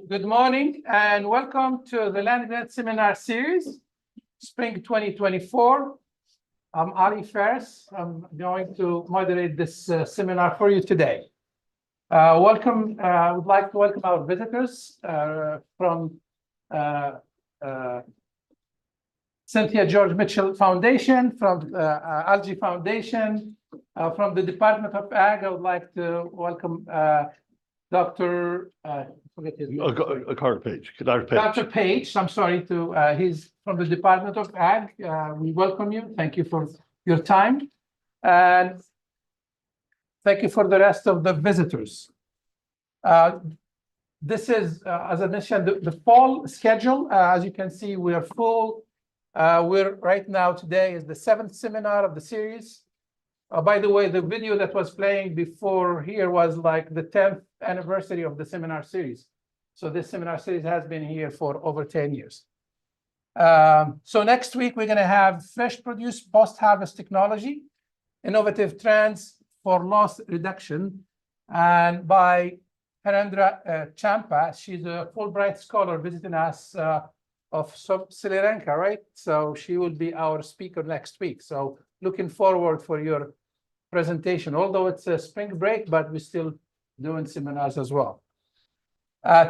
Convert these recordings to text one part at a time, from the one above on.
Good morning and welcome to the LandGrant Seminar Series, Spring 2024. I'm Ali Faris. I'm going to moderate this seminar for you today. Welcome. I would like to welcome our visitors from Cynthia George Mitchell Foundation, from Algae Foundation, from the Department of Ag. I would like to welcome Dr. Carter Page. Dr. Page, I'm sorry he's from the Department of Ag. We welcome you. Thank you for your time. And thank you for the rest of the visitors. This is, as I mentioned, the fall schedule. As you can see, we are full. We're right now, today is the 7th seminar of the series. By the way, the video that was playing before here was like the 10th anniversary of the seminar series. So this seminar series has been here for over 10 years. So next week, we're going to have fresh produce post-harvest technology, innovative trends for loss reduction, and by Harendra Champa. She's a Fulbright scholar visiting us of Sri Lanka, right? So she will be our speaker next week. So looking forward for your presentation, although it's a spring break, but we're still doing seminars as well.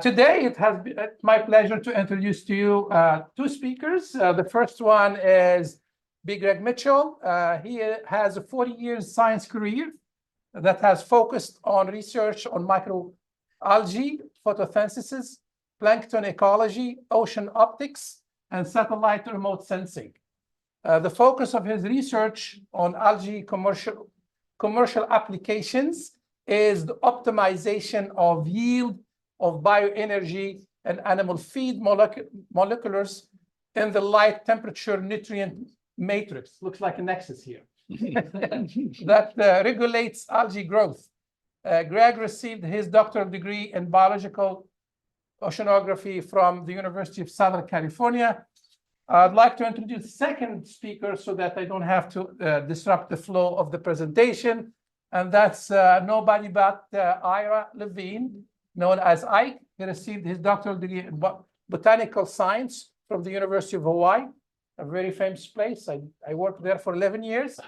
Today, it has been my pleasure to introduce to you two speakers. The first one is B. Greg Mitchell. He has a 40-year science career that has focused on research on microalgae, photosynthesis, plankton ecology, ocean optics, and satellite remote sensing. The focus of his research on algae commercial applications is the optimization of yield of bioenergy and animal feed molecules in the light temperature nutrient matrix. Looks like a nexus here. that regulates algae growth. Greg received his doctoral degree in biological oceanography from the University of Southern California. I'd like to introduce the second speaker so that I don't have to disrupt the flow of the presentation. And that's nobody but Ira Levine, known as Ike. He received his doctoral degree in botanical science from the University of Hawaii, a very famous place. I worked there for 11 years.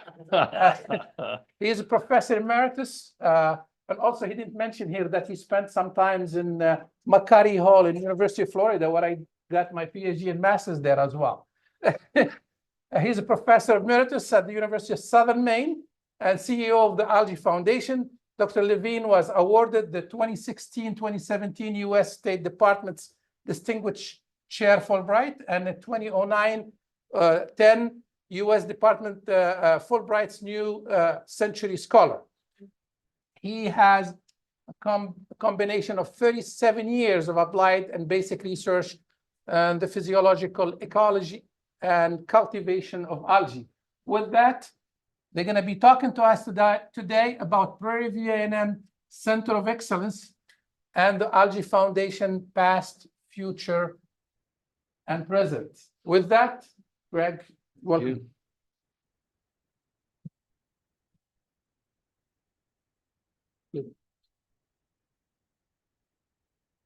He is a professor emeritus. And also, he didn't mention here that he spent some times in McCarty Hall in the University of Florida, where I got my PhD and master's there as well. He's a professor emeritus at the University of Southern Maine and CEO of the Algae Foundation. Dr. Levine was awarded the 2016-2017 U.S. State Department's Distinguished Chair Fulbright and the 2009-10 U.S. Department Fulbright's New Century Scholar. He has a combination of 37 years of applied and basic research on the physiological ecology and cultivation of algae. With that, they're going to be talking to us today about Prairie View A&M Center of Excellence and the Algae Foundation, past, future, and present. With that, Greg, welcome.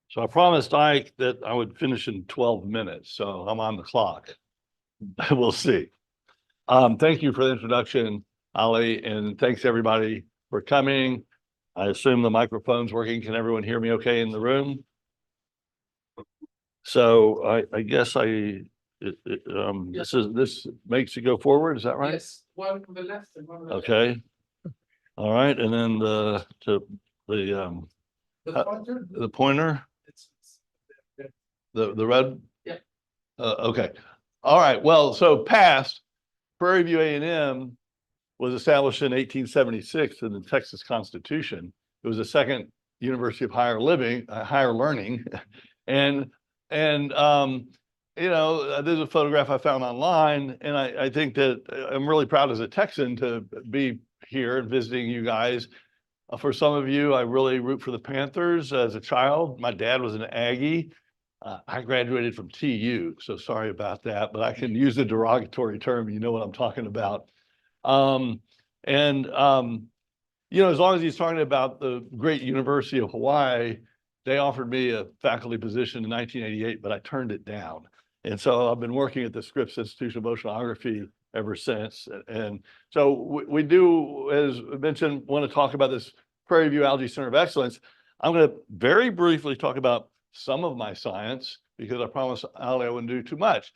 So I promised Ike that I would finish in 12 minutes, so I'm on the clock. We'll see. Thank you for the introduction, Ali, and thanks everybody for coming. I assume the microphone's working. Can everyone hear me okay in the room? So I guess this makes you go forward. Is that right? Yes, one to the left and one to the Okay. All right, and then the pointer. the pointer, the red. Yeah. Okay. All right. Well, so past Prairie View A&M was established in 1876 in the Texas Constitution. It was the second university of higher learning, and you know, there's a photograph I found online, and I think that I'm really proud as a Texan to be here and visiting you guys. For some of you, I really root for the Panthers as a child. My dad was an Aggie. I graduated from TU, so sorry about that, but I can use a derogatory term. You know what I'm talking about. you know, as long as he's talking about the great University of Hawaii, they offered me a faculty position in 1988, but I turned it down. And so I've been working at the Scripps Institution of Oceanography ever since. And so we do, as mentioned, want to talk about this Prairie View Algae Center of Excellence. I'm going to very briefly talk about some of my science because I promised Ali I wouldn't do too much.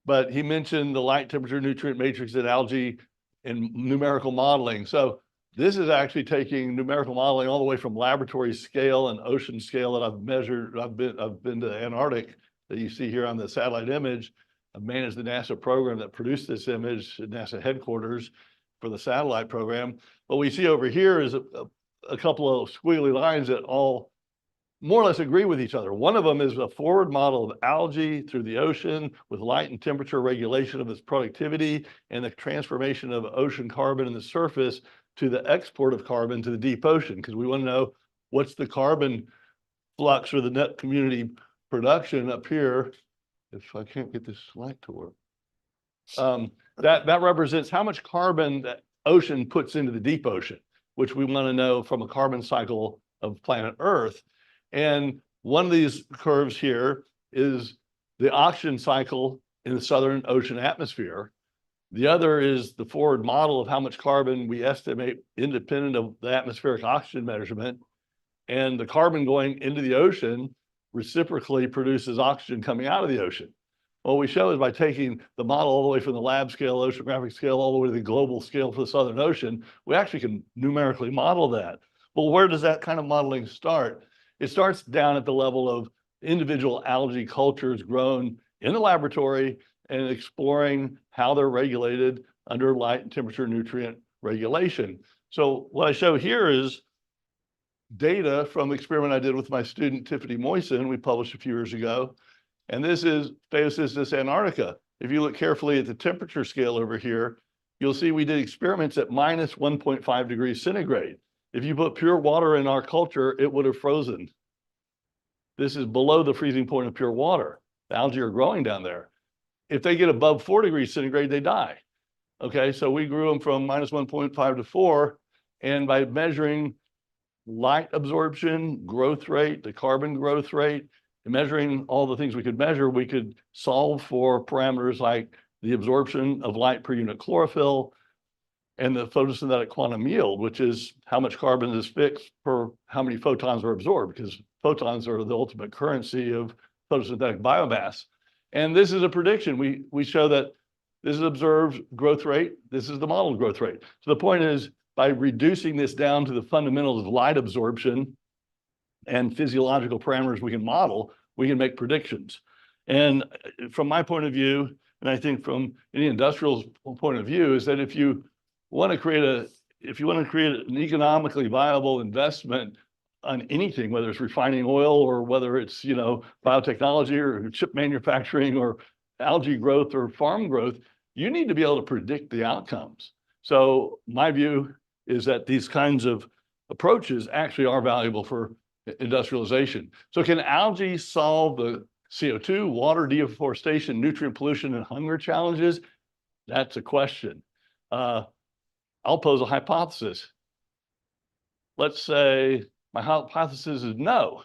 But he mentioned the light, temperature, nutrient matrix in algae and numerical modeling. So this is actually taking numerical modeling all the way from laboratory scale and ocean scale that I've measured. I've been to the Antarctic that you see here on the satellite image. I've managed the NASA program that produced this image at NASA headquarters for the satellite program. What we see over here is a couple of squiggly lines that all more or less agree with each other. One of them is a forward model of algae through the ocean with light and temperature regulation of its productivity and the transformation of ocean carbon in the surface to the export of carbon to the deep ocean, because we want to know what's the carbon flux or the net community production up here. If I can't get this light to work. That represents how much carbon the ocean puts into the deep ocean, which we want to know from a carbon cycle of planet Earth. And one of these curves here is the oxygen cycle in the Southern Ocean atmosphere. The other is the forward model of how much carbon we estimate independent of the atmospheric oxygen measurement. And the carbon going into the ocean reciprocally produces oxygen coming out of the ocean. What we show is by taking the model all the way from the lab scale, oceanographic scale, all the way to the global scale for the Southern Ocean, we actually can numerically model that. Well, where does that kind of modeling start? It starts down at the level of individual algae cultures grown in the laboratory and exploring how they're regulated under light and temperature nutrient regulation. So what I show here is data from the experiment I did with my student Tiffany Moyson, we published a few years ago. And this is Phaeocystis antarctica. If you look carefully at the temperature scale over here, you'll see we did experiments at minus 1.5 degrees centigrade. If you put pure water in our culture, it would have frozen. This is below the freezing point of pure water. The algae are growing down there. If they get above 4 degrees centigrade, they die. Okay, so we grew them from minus 1.5 to 4, and by measuring light absorption, growth rate, the carbon growth rate, and measuring all the things we could measure, we could solve for parameters like the absorption of light per unit chlorophyll and the photosynthetic quantum yield, which is how much carbon is fixed per how many photons are absorbed, because photons are the ultimate currency of photosynthetic biomass. And this is a prediction. We show that this is observed growth rate. This is the modeled growth rate. So the point is, by reducing this down to the fundamentals of light absorption and physiological parameters we can model, we can make predictions. And from my point of view, and I think from any industrial's point of view, is that if you want to create an economically viable investment on anything, whether it's refining oil or whether it's, you know, biotechnology or chip manufacturing or algae growth or farm growth, you need to be able to predict the outcomes. So my view is that these kinds of approaches actually are valuable for industrialization. So can algae solve the CO2, water deforestation, nutrient pollution, and hunger challenges? That's a question. I'll pose a hypothesis. Let's say my hypothesis is no.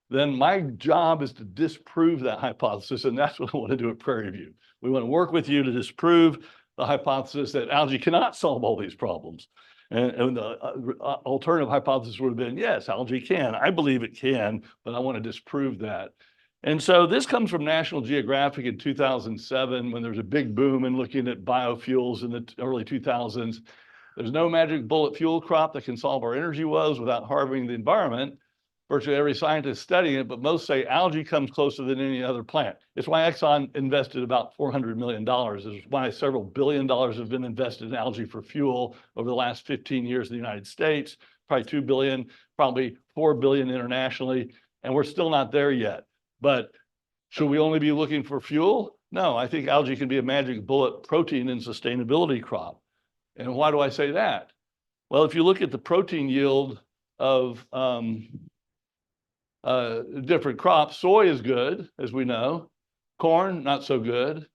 Then my job is to disprove that hypothesis, and that's what I want to do at Prairie View. We want to work with you to disprove the hypothesis that algae cannot solve all these problems. And the alternative hypothesis would have been, yes, algae can. I believe it can, but I want to disprove that. And so this comes from National Geographic in 2007, when there was a big boom in looking at biofuels in the early 2000s. There's no magic bullet fuel crop that can solve our energy woes without harming the environment. Virtually every scientist studying it, but most say algae comes closer than any other plant. It's why Exxon invested about $400 million. It's why several $1 billion have been invested in algae for fuel over the last 15 years in the United States, probably $2 billion, probably $4 billion internationally, and we're still not there yet. But should we only be looking for fuel? No, I think algae can be a magic bullet protein and sustainability crop. And why do I say that? Well, if you look at the protein yield of different crops, soy is good, as we know. Corn, not so good.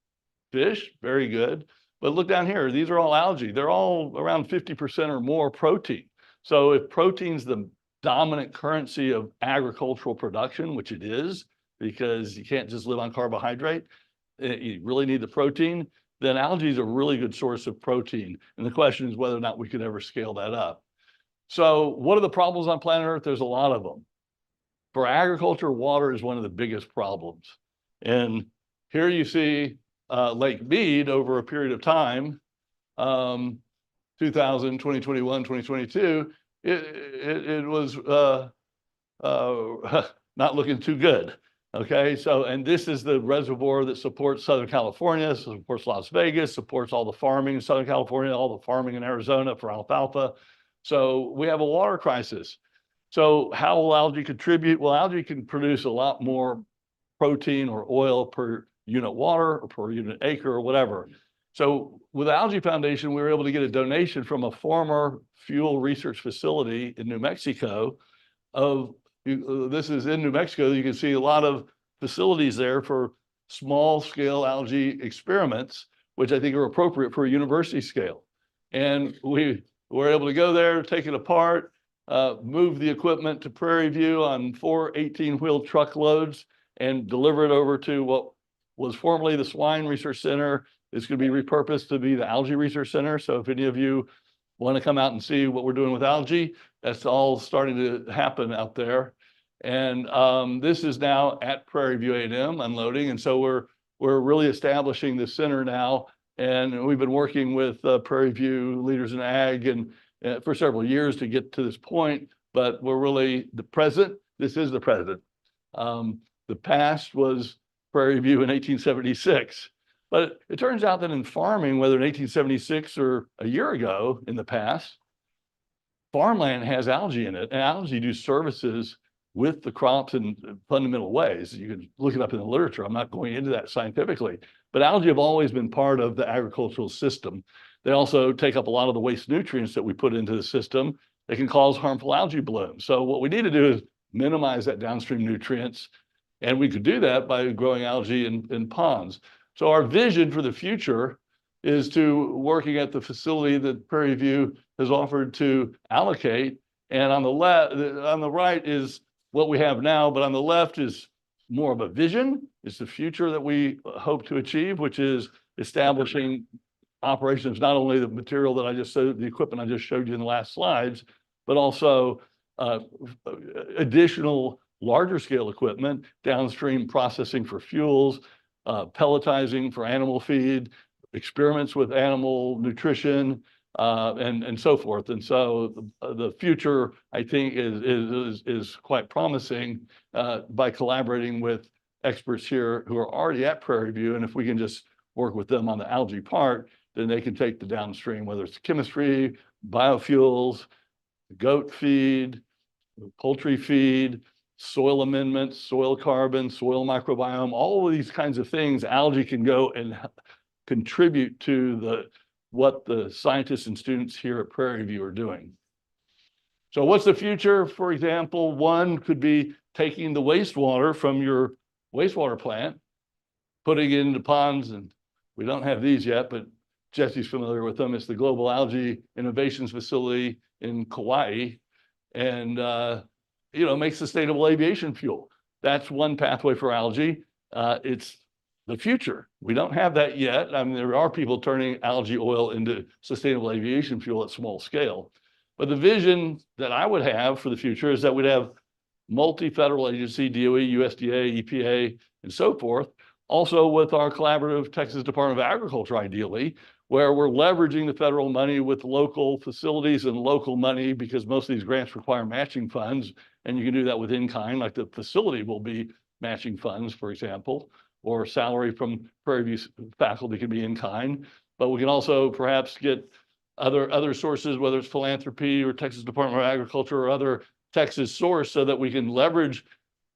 Fish, very good. But look down here, these are all algae. They're all around 50% or more protein. So if protein's the dominant currency of agricultural production, which it is, because you can't just live on carbohydrate, you really need the protein, then algae is a really good source of protein. And the question is whether or not we could ever scale that up. So what are the problems on planet Earth? There's a lot of them. For agriculture, water is one of the biggest problems. And here you see Lake Mead over a period of time, 2000, 2021, 2022, it was not looking too good. Okay, so, and this is the reservoir that supports Southern California, supports Las Vegas, supports all the farming in Southern California, all the farming in Arizona for alfalfa. So we have a water crisis. So how will algae contribute? Well, algae can produce a lot more protein or oil per unit water or per unit acre or whatever. So with the Algae Foundation, we were able to get a donation from a former fuel research facility in New Mexico of, this is in New Mexico, you can see a lot of facilities there for small scale algae experiments, which I think are appropriate for a university scale. And we were able to go there, take it apart, move the equipment to Prairie View on 4 18-wheel truckloads and deliver it over to what was formerly the Swine Research Center. It's going to be repurposed to be the Algae Research Center. So if any of you want to come out and see what we're doing with algae, that's all starting to happen out there. And this is now at Prairie View A&M unloading. And so we're really establishing this center now. And we've been working with Prairie View leaders in ag and for several years to get to this point, but we're really the present. This is the present. The past was Prairie View in 1876. But it turns out that in farming, whether in 1876 or a year ago in the past, farmland has algae in it, and algae do services with the crops in fundamental ways. You can look it up in the literature. I'm not going into that scientifically, but algae have always been part of the agricultural system. They also take up a lot of the waste nutrients that we put into the system. They can cause harmful algae blooms. So what we need to do is minimize that downstream nutrients, and we could do that by growing algae in ponds. So our vision for the future is to working at the facility that Prairie View has offered to allocate. And on the right is what we have now, but on the left is more of a vision. It's the future that we hope to achieve, which is establishing operations, not only the material that I just showed, the equipment I just showed you in the last slides, but also additional larger scale equipment, downstream processing for fuels, pelletizing for animal feed, experiments with animal nutrition, and so forth. And so the future, I think, is quite promising by collaborating with experts here who are already at Prairie View. And if we can just work with them on the algae part, then they can take the downstream, whether it's chemistry, biofuels, goat feed, poultry feed, soil amendments, soil carbon, soil microbiome, all of these kinds of things, algae can go and contribute to what the scientists and students here at Prairie View are doing. So what's the future? For example, one could be taking the wastewater from your wastewater plant, putting it into ponds, and we don't have these yet, but Jesse's familiar with them. It's the Global Algae Innovations Facility in Kauai, and make sustainable aviation fuel. That's one pathway for algae. It's the future. We don't have that yet. I mean, there are people turning algae oil into sustainable aviation fuel at small scale. But the vision that I would have for the future is that we'd have multi-federal agency, DOE, USDA, EPA, and so forth, also with our collaborative Texas Department of Agriculture, ideally, where we're leveraging the federal money with local facilities and local money, because most of these grants require matching funds, and you can do that with in-kind, like the facility will be matching funds, for example, or salary from Prairie View faculty can be in-kind. But we can also perhaps get other sources, whether it's philanthropy or Texas Department of Agriculture or other Texas source, so that we can leverage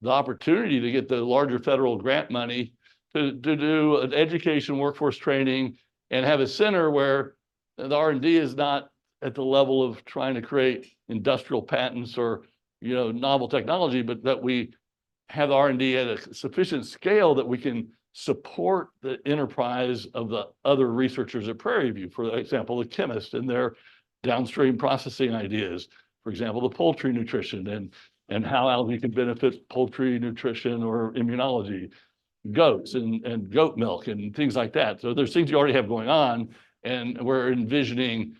the opportunity to get the larger federal grant money to do an education, workforce training, and have a center where the R&D is not at the level of trying to create industrial patents or novel technology, but that we have R&D at a sufficient scale that we can support the enterprise of the other researchers at Prairie View, for example, the chemists and their downstream processing ideas, for example, the poultry nutrition and how algae can benefit poultry nutrition or immunology, goats and goat milk and things like that. So there's things you already have going on, and we're envisioning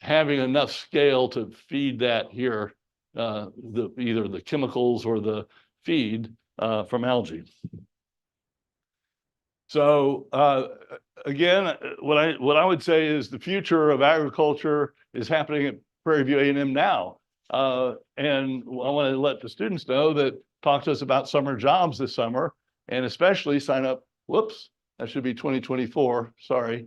having enough scale to feed that here, either the chemicals or the feed from algae. So again, what I would say is the future of agriculture is happening at Prairie View A&M now. And I want to let the students know that talk to us about summer jobs this summer, and especially sign up. Whoops, that should be 2024. Sorry.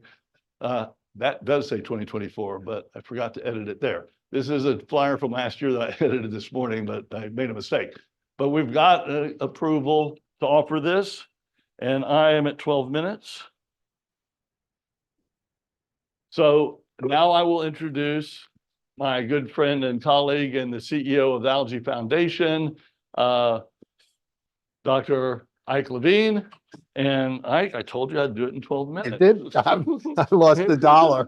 That does say 2024, but I forgot to edit it there. This is a flyer from last year that I edited this morning, but I made a mistake. But we've got approval to offer this, and I am at 12 minutes. So now I will introduce my good friend and colleague and the CEO of the Algae Foundation, Dr. Ike Levine. And Ike, I told you I'd do it in 12 minutes. It did. I lost $1.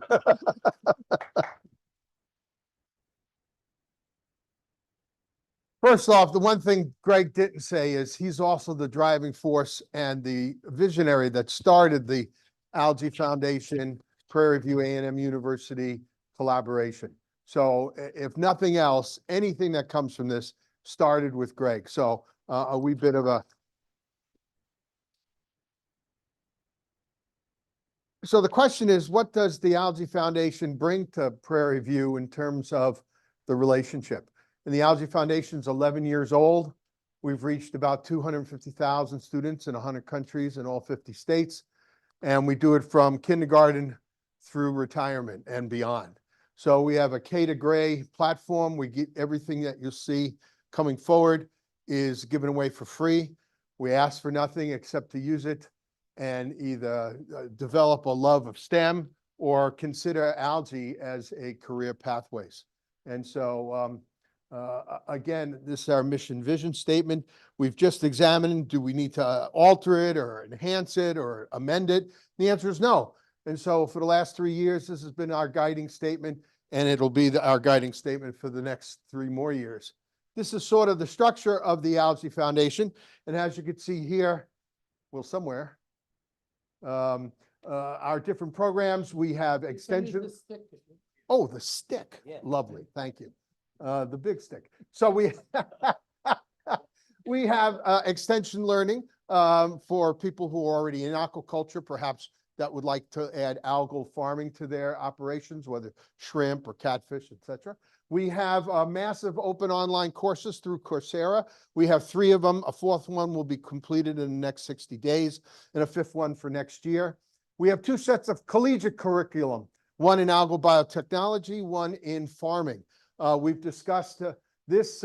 First off, the one thing Greg didn't say is he's also the driving force and the visionary that started the Algae Foundation, Prairie View A&M University collaboration. So if nothing else, anything that comes from this started with Greg. So a wee bit of a. So the question is, what does the Algae Foundation bring to Prairie View in terms of the relationship? And the Algae Foundation is 11 years old. We've reached about 250,000 students in 100 countries in all 50 states. And we do it from kindergarten through retirement and beyond. So we have a K to Gray platform. We get everything that you'll see coming forward is given away for free. We ask for nothing except to use it and either develop a love of STEM or consider algae as a career pathways. And so again, this is our mission vision statement. We've just examined, do we need to alter it or enhance it or amend it? The answer is no. And so for the last 3 years, this has been our guiding statement, and it'll be our guiding statement for the next 3 more years. This is sort of the structure of the Algae Foundation. And as you can see here, well, somewhere, our different programs, we have extension. Oh, the stick. Yeah. Lovely. Thank you. The big stick. So we we have extension learning for people who are already in aquaculture, perhaps that would like to add algal farming to their operations, whether shrimp or catfish, etc. We have massive open online courses through Coursera. We have 3 of them. A 4th one will be completed in the next 60 days and a 5th one for next year. We have 2 sets of collegiate curriculum, one in algal biotechnology, one in farming. We've discussed this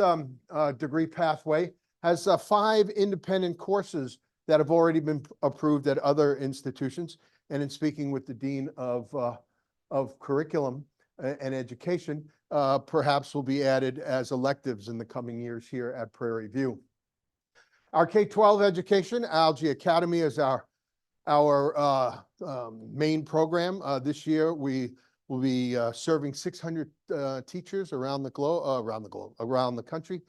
degree pathway has 5 independent courses that have already been approved at other institutions. And in speaking with the Dean of Curriculum and Education, perhaps will be added as electives in the coming years here at Prairie View. Our K-12 education, Algae Academy, is our main program. This year, we will be serving 600 teachers around the country,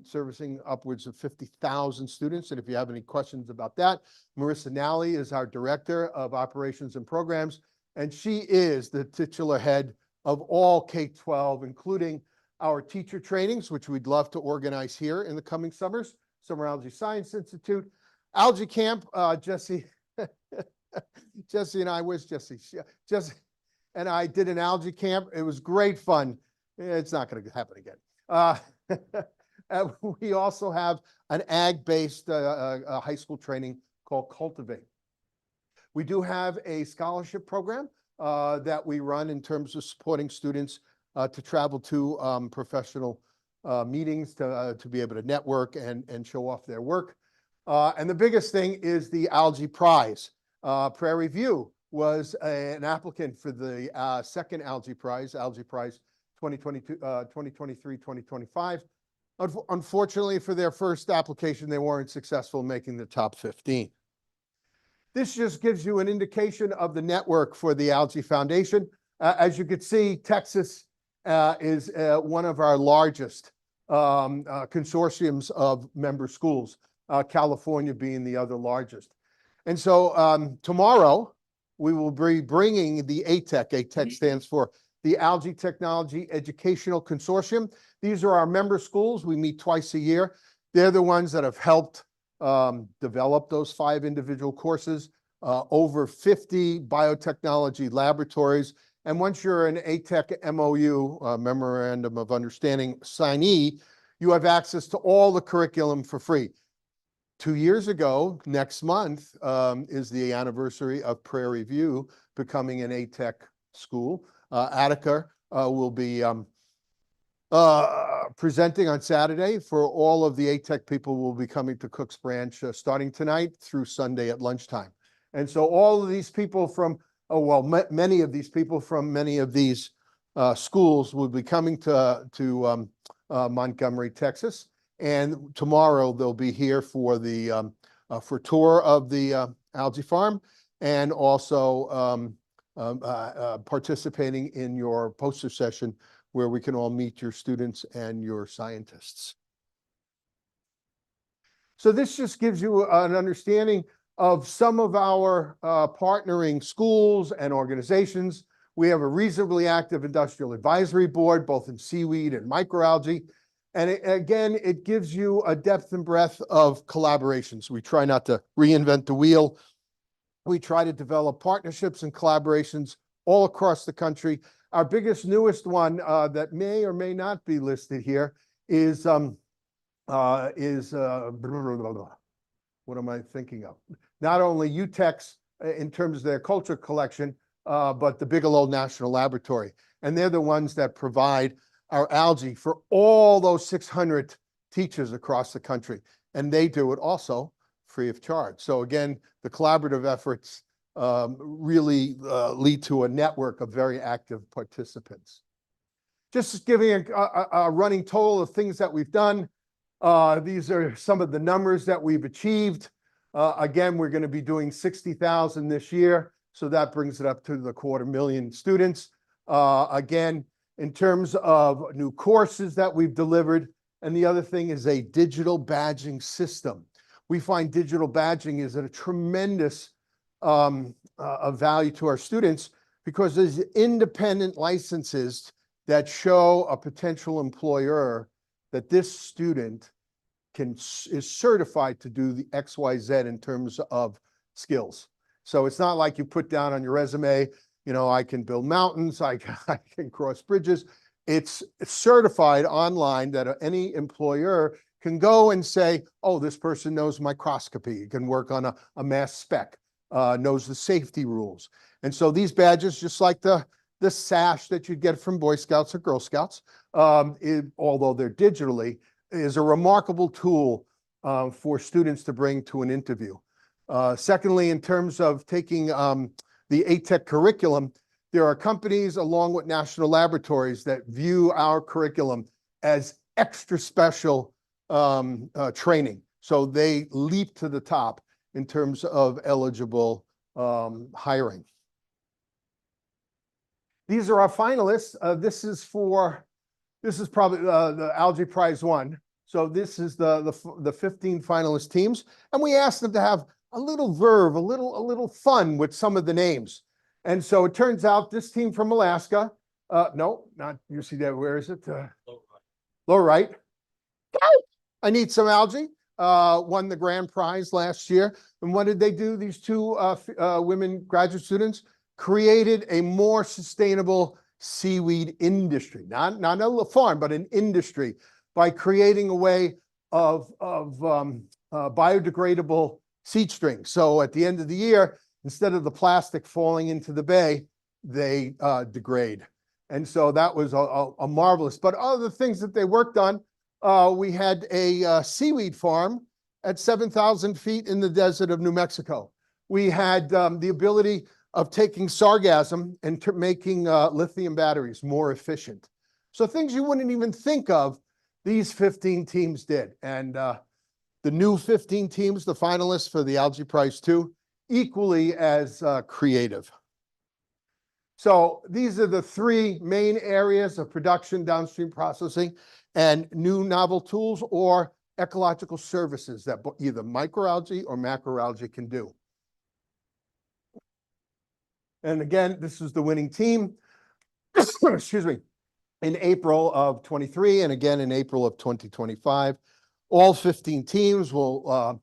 servicing upwards of 50,000 students. And if you have any questions about that, Marissa Nally is our Director of Operations and Programs, and she is the titular head of all K-12, including our teacher trainings, which we'd love to organize here in the coming summers, Summer Algae Science Institute, Algae Camp, Jesse and I, where's Jesse? Jesse and I did an algae camp. It was great fun. It's not going to happen again. We also have an ag-based high school training called Cultivate. We do have a scholarship program that we run in terms of supporting students to travel to professional meetings to be able to network and show off their work. And the biggest thing is the Algae Prize. Prairie View was an applicant for the 2nd Algae Prize 2022, 2023, 2025. Unfortunately, for their first application, they weren't successful in making the top 15. This just gives you an indication of the network for the Algae Foundation. As you can see, Texas is one of our largest consortiums of member schools, California being the other largest. And so tomorrow, we will be bringing the ATEC. ATEC stands for the Algae Technology Educational Consortium. These are our member schools. We meet twice a year. They're the ones that have helped develop those 5 individual courses, over 50 biotechnology laboratories. And once you're an ATEC MOU, Memorandum of Understanding signee, you have access to all the curriculum for free. 2 years ago, next month, is the anniversary of Prairie View becoming an ATEC school. Attica will be presenting on Saturday. For all of the ATEC people will be coming to Cook's Branch starting tonight through Sunday at lunchtime. And so all of these people from, many of these people from many of these schools will be coming to Montgomery, Texas. And tomorrow they'll be here for the for tour of the algae farm, and also participating in your poster session where we can all meet your students and your scientists. So this just gives you an understanding of some of our partnering schools and organizations. We have a reasonably active industrial advisory board, both in seaweed and microalgae. And again, it gives you a depth and breadth of collaborations. We try not to reinvent the wheel. We try to develop partnerships and collaborations all across the country. Our biggest, newest one that may or may not be listed here is what am I thinking of? Not only UTEX in terms of their culture collection, but the Bigelow National Laboratory. And they're the ones that provide our algae for all those 600 teachers across the country. And they do it also free of charge. So again, the collaborative efforts really lead to a network of very active participants. Just giving a running total of things that we've done. These are some of the numbers that we've achieved. Again, we're going to be doing 60,000 this year. So that brings it up to the 250,000 students. Again, in terms of new courses that we've delivered. And the other thing is a digital badging system. We find digital badging is a tremendous of value to our students, because there's independent licenses that show a potential employer that this student is certified to do the XYZ in terms of skills. So it's not like you put down on your resume, you know, I can build mountains, I can cross bridges. It's certified online that any employer can go and say, oh, this person knows microscopy, can work on a mass spec, knows the safety rules. And so these badges, just like the sash that you get from Boy Scouts or Girl Scouts, although they're digitally, is a remarkable tool for students to bring to an interview. Secondly, in terms of taking the ATEC curriculum, there are companies along with national laboratories that view our curriculum as extra special training. So they leap to the top in terms of eligible hiring. These are our finalists. This is probably the Algae Prize 1. So this is the 15 finalist teams, and we asked them to have a little verve, a little fun with some of the names. And so it turns out this team from Alaska, no, not UC Davis, where is it? Low right. I need some algae. Won the grand prize last year. And what did they do? These two women graduate students created a more sustainable seaweed industry, not a farm, but an industry, by creating a way of biodegradable seed string. So at the end of the year, instead of the plastic falling into the bay, they degrade. And so that was a marvelous. But other things that they worked on, we had a seaweed farm at 7,000 feet in the desert of New Mexico. We had the ability of taking sargassum and making lithium batteries more efficient. So things you wouldn't even think of, these 15 teams did. And the new 15 teams, the finalists for the Algae Prize 2, equally as creative. So these are the three main areas of production, downstream processing, and new novel tools or ecological services that either microalgae or macroalgae can do. And again, this is the winning team, excuse me, in April of 23 and again in April of 2025. All 15 teams will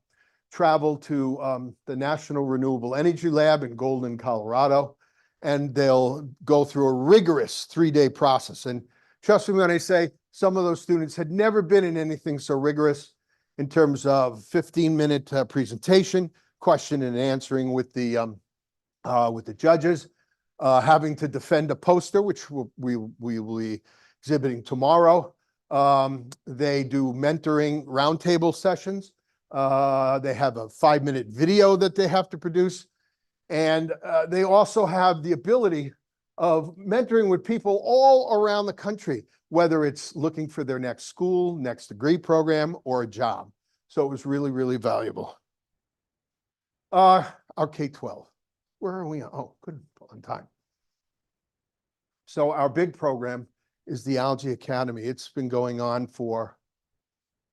travel to the National Renewable Energy Lab in Golden, Colorado, and they'll go through a rigorous 3-day process. And trust me when I say some of those students had never been in anything so rigorous in terms of 15-minute presentation, question and answering with the judges, having to defend a poster, which we will be exhibiting tomorrow. They do mentoring roundtable sessions. They have a 5-minute video that they have to produce. And they also have the ability of mentoring with people all around the country, whether it's looking for their next school, next degree program, or a job. So it was really, really valuable. Our K-12. Where are we? Oh, good on time. So our big program is the Algae Academy. It's been going on for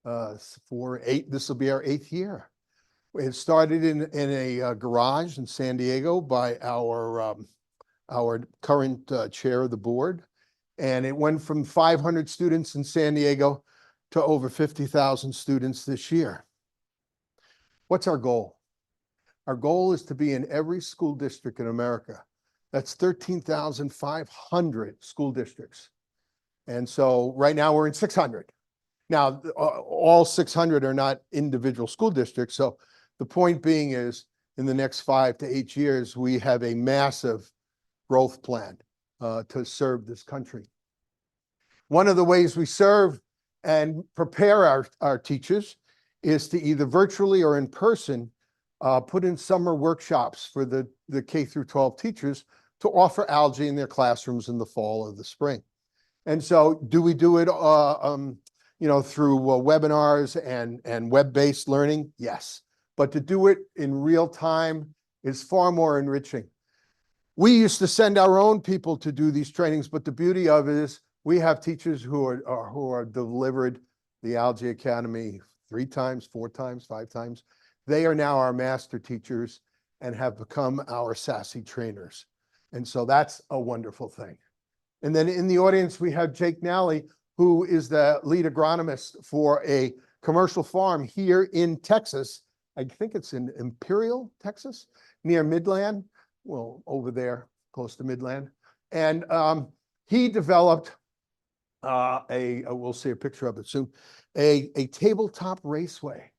8, this will be our 8th year. It started in a garage in San Diego by our current chair of the board. And it went from 500 students in San Diego to over 50,000 students this year. What's our goal? Our goal is to be in every school district in America. That's 13,500 school districts. And so right now we're in 600. Now, all 600 are not individual school districts. So the point being is in the next 5 to 8 years, we have a massive growth plan to serve this country. One of the ways we serve and prepare our teachers is to either virtually or in person put in summer workshops for the K through 12 teachers to offer algae in their classrooms in the fall or the spring. And so do we do it through webinars and web-based learning? Yes. But to do it in real time is far more enriching. We used to send our own people to do these trainings, but the beauty of it is we have teachers who are delivered the Algae Academy 3 times, 4 times, 5 times. They are now our master teachers and have become our SASE trainers. And so that's a wonderful thing. And then in the audience, we have Jake Nally, who is the lead agronomist for a commercial farm here in Texas. I think it's in Imperial, Texas, near Midland. Well, over there, close to Midland. And he developed we'll see a picture of it soon, a tabletop raceway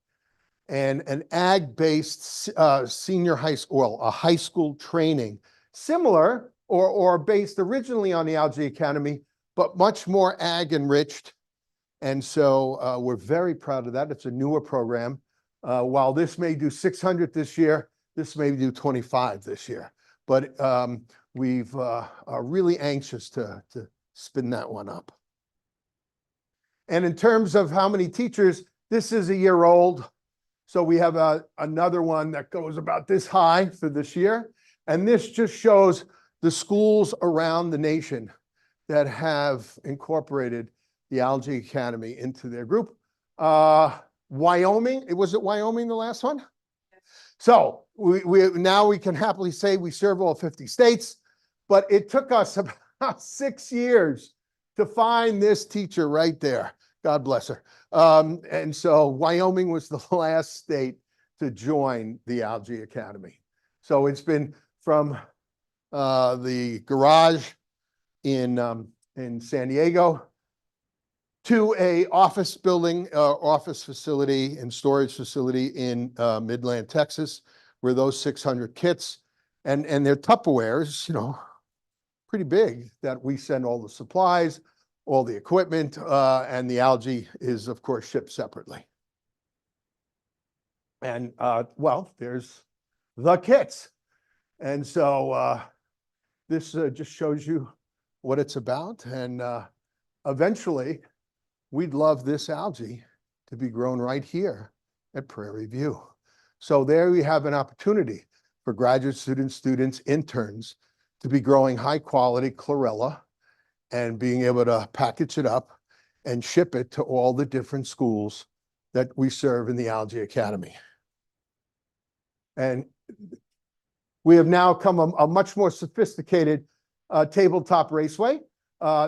and an ag-based senior high school, well, a high school training, similar or based originally on the Algae Academy, but much more ag enriched. And so we're very proud of that. It's a newer program. While this may do 600 this year, this may do 25 this year. But we've are really anxious to spin that one up. And in terms of how many teachers, this is a year old. So we have another one that goes about this high for this year. And this just shows the schools around the nation that have incorporated the Algae Academy into their group. Wyoming, was it Wyoming the last one? So now we can happily say we serve all 50 states, but it took us about 6 years to find this teacher right there. God bless her. And so Wyoming was the last state to join the Algae Academy. So it's been from the garage in San Diego to a office building, office facility and storage facility in Midland, Texas, where those 600 kits and their Tupperwares, pretty big, that we send all the supplies, all the equipment, and the algae is, of course, shipped separately. And well, there's the kits. And so this just shows you what it's about. And eventually, we'd love this algae to be grown right here at Prairie View. So there we have an opportunity for graduate students, interns to be growing high quality chlorella and being able to package it up and ship it to all the different schools that we serve in the Algae Academy. And we have now come a much more sophisticated tabletop raceway.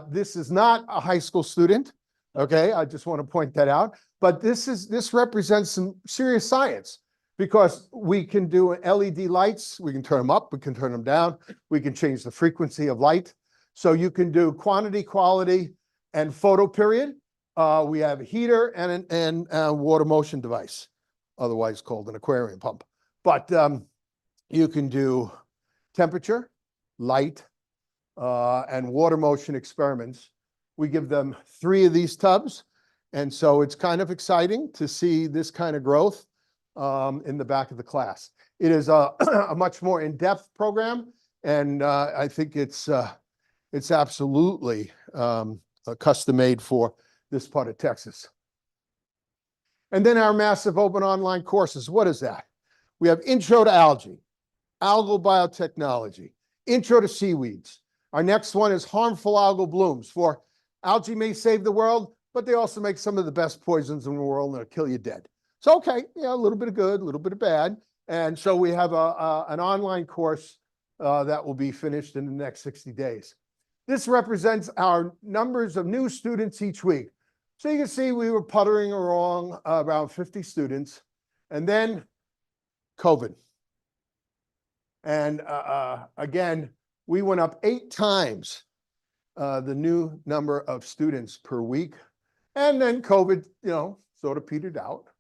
This is not a high school student, okay? I just want to point that out. But this represents some serious science because we can do LED lights. We can turn them up, we can turn them down. We can change the frequency of light. So you can do quantity, quality, and photo period. We have a heater and a water motion device, otherwise called an aquarium pump. But you can do temperature, light, and water motion experiments. We give them 3 of these tubs. And so it's kind of exciting to see this kind of growth in the back of the class. It is a much more in-depth program. And I think it's absolutely custom made for this part of Texas. And then our massive open online courses. What is that? We have Intro to Algae, Algal Biotechnology, Intro to Seaweeds. Our next one is Harmful Algal Blooms. For algae may save the world, but they also make some of the best poisons in the world and they'll kill you dead. So, okay, yeah, a little bit of good, a little bit of bad. And so we have an online course that will be finished in the next 60 days. This represents our numbers of new students each week. So you can see we were puttering along around 50 students, and then COVID. And again, we went up 8 times the new number of students per week. And then COVID, sort of petered out.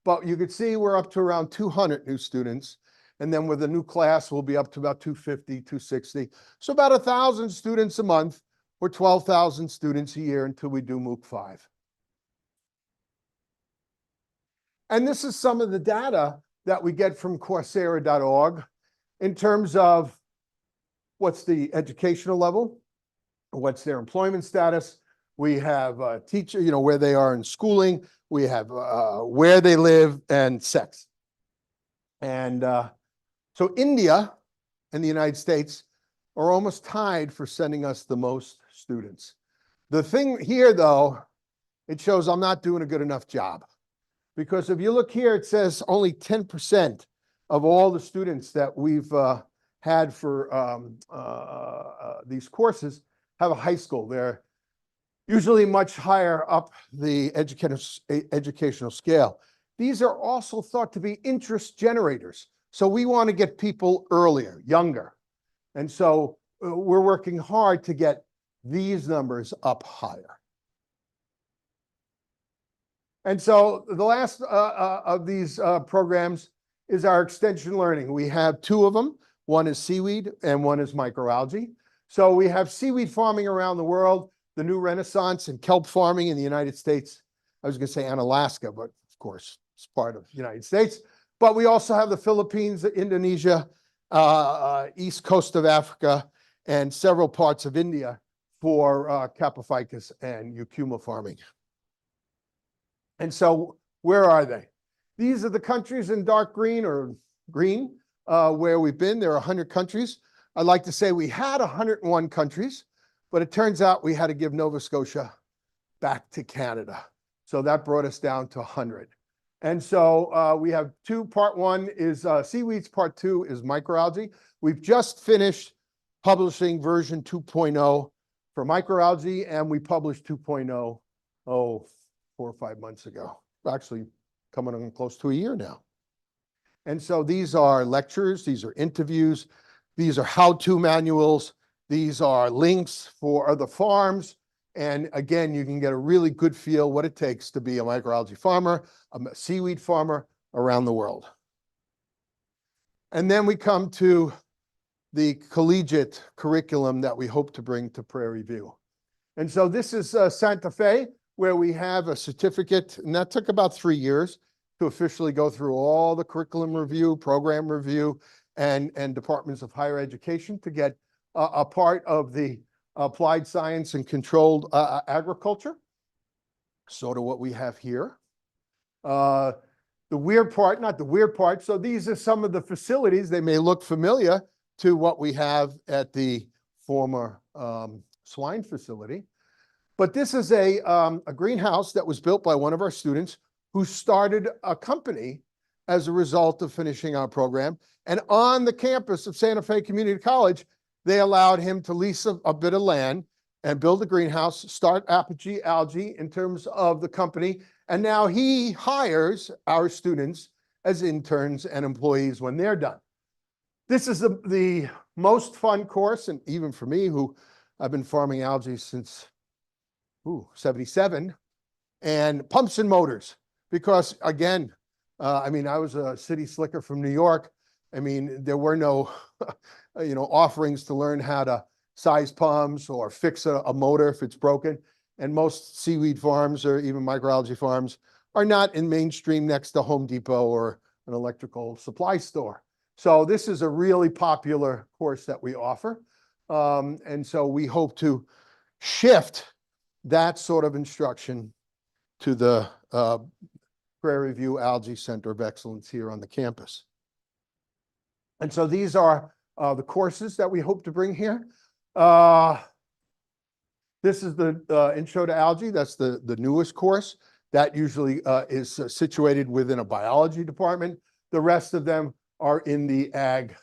But you could see we're up to around 200 new students. And then with a new class, we'll be up to about 250, 260. So about 1,000 students a month or 12,000 students a year until we do MOOC 5. And this is some of the data that we get from Coursera.org in terms of what's the educational level, what's their employment status. We have teacher, where they are in schooling. We have where they live and sex. And so India and the United States are almost tied for sending us the most students. The thing here, though, it shows I'm not doing a good enough job. Because if you look here, it says only 10% of all the students that we've had for these courses have a high school. They're usually much higher up the educational scale. These are also thought to be interest generators. So we want to get people earlier, younger. And so we're working hard to get these numbers up higher. And so the last of these programs is our extension learning. We have 2 of them. One is seaweed and one is microalgae. So we have seaweed farming around the world, the new renaissance in kelp farming in the United States. I was going to say and Alaska, but of course it's part of the United States. But we also have the Philippines, Indonesia, east coast of Africa, and several parts of India for Capophycus and Eucuma farming. And so where are they? These are the countries in dark green or green where we've been. There are 100 countries. I'd like to say we had 101 countries, but it turns out we had to give Nova Scotia back to Canada. So that brought us down to 100. And so we have 2. Part 1 is seaweeds. Part 2 is microalgae. We've just finished publishing version 2.0 for microalgae, and we published 2.0, 4 or 5 months ago. Actually, coming on close to a year now. And so these are lectures, these are interviews, these are how-to manuals, these are links for other farms. And again, you can get a really good feel what it takes to be a microalgae farmer, a seaweed farmer around the world. And then we come to the collegiate curriculum that we hope to bring to Prairie View. And so this is Santa Fe, where we have a certificate, and that took about 3 years to officially go through all the curriculum review, program review, and departments of higher education to get a part of the applied science and controlled agriculture, sort of what we have here. The weird part, not the weird part, so these are some of the facilities. They may look familiar, to what we have at the former swine facility. But this is a greenhouse that was built by one of our students who started a company as a result of finishing our program. And on the campus of Santa Fe Community College, they allowed him to lease a bit of land and build a greenhouse, start Apogee Algae in terms of the company. And now he hires our students as interns and employees when they're done. This is the most fun course, and even for me, who I've been farming algae since 77, and pumps and motors. Because again, I mean, I was a city slicker from New York. I mean, there were no, offerings to learn how to size pumps or fix a motor if it's broken. And most seaweed farms or even microalgae farms are not in mainstream next to Home Depot or an electrical supply store. So this is a really popular course that we offer. And so we hope to shift that sort of instruction to the Prairie View Algae Center of Excellence here on the campus. And so these are the courses that we hope to bring here. This is the Intro to Algae. That's the newest course. That usually is situated within a biology department. The rest of them are in the ag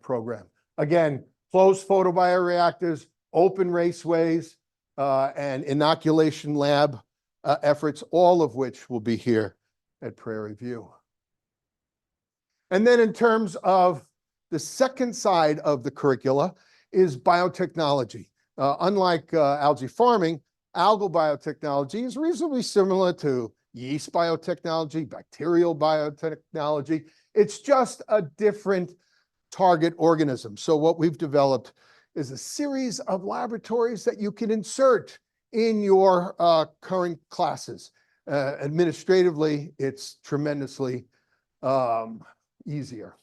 program. Again, closed photobioreactors, open raceways, and inoculation lab efforts, all of which will be here at Prairie View. And then in terms of the second side of the curricula is biotechnology. Unlike algae farming, algal biotechnology is reasonably similar to yeast biotechnology, bacterial biotechnology. It's just a different target organism. So what we've developed is a series of laboratories that you can insert in your current classes. Administratively, it's tremendously easier.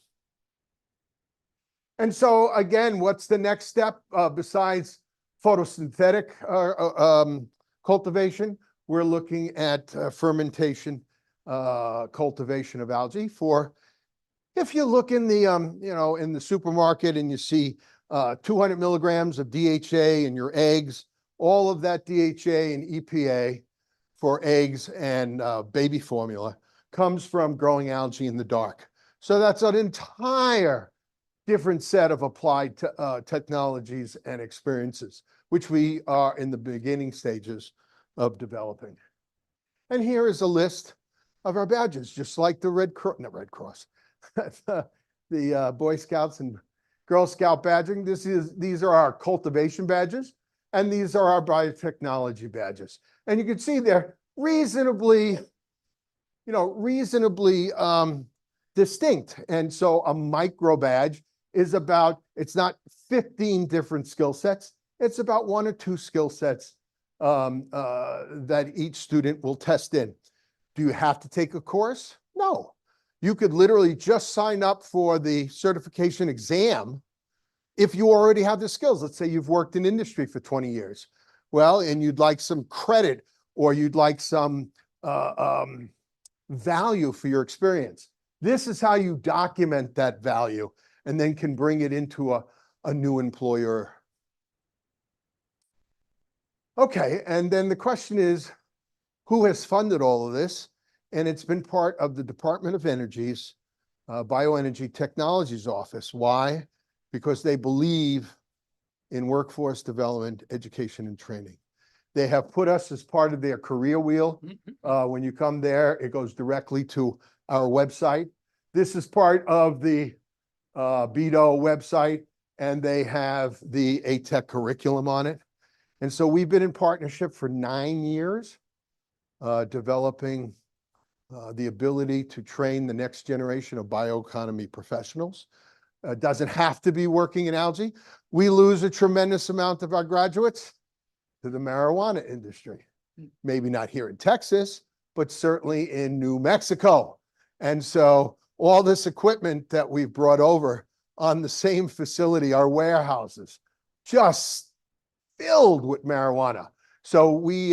And so again, what's the next step besides photosynthetic cultivation? We're looking at fermentation cultivation of algae for, if you look in the, in the supermarket and you see 200 milligrams of DHA in your eggs, all of that DHA and EPA for eggs and baby formula comes from growing algae in the dark. So that's an entire different set of applied technologies and experiences, which we are in the beginning stages of developing. And here is a list of our badges, just like the Red Cross, the Boy Scouts and Girl Scout badging. These are our cultivation badges, and these are our biotechnology badges. And you can see they're reasonably distinct. And so a micro badge is about, it's not 15 different skill sets. It's about 1 or 2 skill sets that each student will test in. Do you have to take a course? No. You could literally just sign up for the certification exam if you already have the skills. Let's say you've worked in industry for 20 years. Well, and you'd like some credit or you'd like some value for your experience. This is how you document that value and then can bring it into a new employer. Okay, and then the question is, who has funded all of this? And it's been part of the Department of Energy's Bioenergy Technologies Office. Why? Because they believe in workforce development, education, and training. They have put us as part of their career wheel. When you come there, it goes directly to our website. This is part of the BEDO website, and they have the ATEC curriculum on it. And so we've been in partnership for 9 years, developing the ability to train the next generation of bioeconomy professionals. Doesn't have to be working in algae. We lose a tremendous amount of our graduates to the marijuana industry. Maybe not here in Texas, but certainly in New Mexico. And so all this equipment that we've brought over on the same facility, our warehouses, just filled with marijuana. So we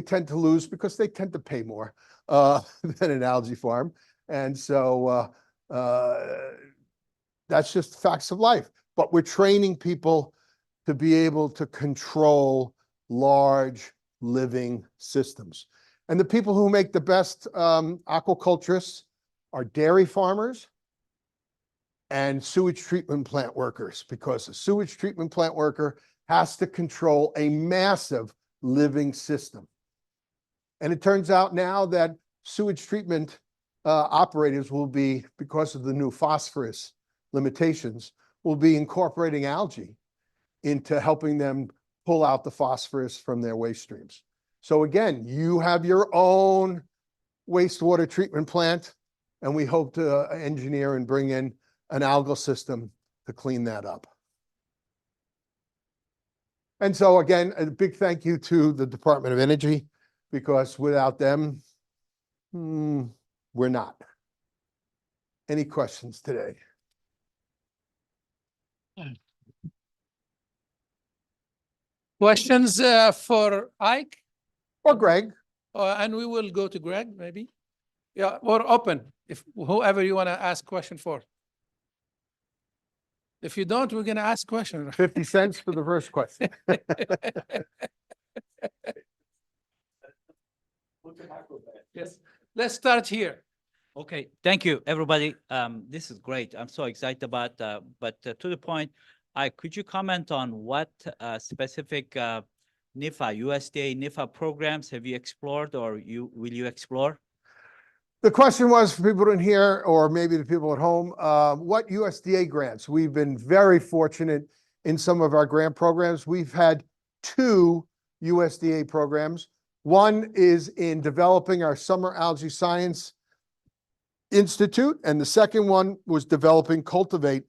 tend to lose because they tend to pay more than an algae farm. And so That's just facts of life. But we're training people to be able to control large living systems. And the people who make the best aquaculturists are dairy farmers and sewage treatment plant workers, because a sewage treatment plant worker has to control a massive living system. And it turns out now that sewage treatment operators will be, because of the new phosphorus limitations, will be incorporating algae into helping them pull out the phosphorus from their waste streams. So again, you have your own wastewater treatment plant, and we hope to engineer and bring in an algal system to clean that up. And so again, a big thank you to the Department of Energy, because without them, we're not. Any questions today? Questions for Ike? Or Greg? And we will go to Greg, maybe. Yeah, or open, if whoever you want to ask question for. If you don't, we're going to ask question. 50 cents for the first question. Yes, let's start here. Okay, thank you, everybody. This is great. I'm so excited about, but to the point, could you comment on what specific NIFA, USDA NIFA programs have you explored, or will you explore? The question was for people in here, or maybe the people at home, what USDA grants? We've been very fortunate in some of our grant programs. We've had 2 USDA programs. One is in developing our Summer Algae Science Institute, and the second one was developing Cultivate